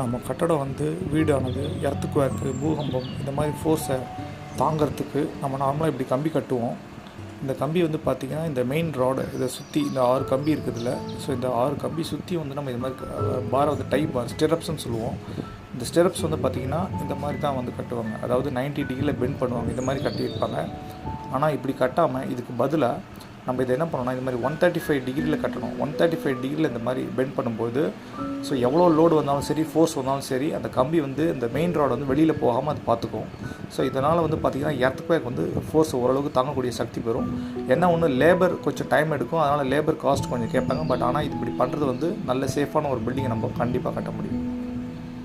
நம்ம கட்டடம் வந்து வீடானது எர்த்குவேக்கு, பூகம்பம் இந்த மாதிரி ஃபோர்ஸை தாங்கிறதுக்கு நம்ம நார்மலாக இப்படி கம்பி கட்டுவோம். இந்த கம்பி வந்து பார்த்திங்கன்னா இந்த மெயின் ராடு இதை சுற்றி இந்த 6 கம்பி இருக்குதுல்ல. ஸோ இந்த 6 கம்பி சுற்றி வந்து நம்ம இது மாதிரி பார் வந்து டைப் ஸ்டெரப்ஸ்ன்னு சொல்லுவோம். இந்த ஸ்டெரப்ஸ் வந்து பார்த்திங்கன்னா இந்த மாதிரி தான் வந்து கட்டுவாங்க. அதாவது 90 டிகிரியில் பெண்ட் பண்ணுவாங்க. இந்த மாதிரி கட்டியிருப்பாங்க. ஆனால் இப்படி கட்டாமல் இதுக்கு பதிலாக நம்ம இதை என்ன பண்ணணும்னா இது மாதிரி 135 டிகிரியில் கட்டணும். 135 டிகிரியில் இந்த மாதிரி பெண்ட் பண்ணும்போது ஸோ எவ்வளோ லோடு வந்தாலும் சரி, ஃபோர்ஸ் வந்தாலும் சரி, அந்த கம்பி வந்து இந்த மெயின் ராட் வந்து வெளியில் போகாமல் அது பார்த்துக்கும். ஸோ இதனால் வந்து பார்த்திங்கன்னா எர்த்குவேக் வந்து ஃபோர்ஸ் ஓரளவுக்கு தாங்கக்கூடிய சக்தி பெறும். என்ன ஒன்று, லேபர் கொஞ்சம் டைம் எடுக்கும். அதனால் லேபர் காஸ்ட் கொஞ்சம் கேட்பாங்க. பட் ஆனால் இது இப்படி பண்ணுறது வந்து நல்ல சேஃபான ஒரு பில்டிங்கை நம்ம கண்டிப்பாக கட்ட முடியும்.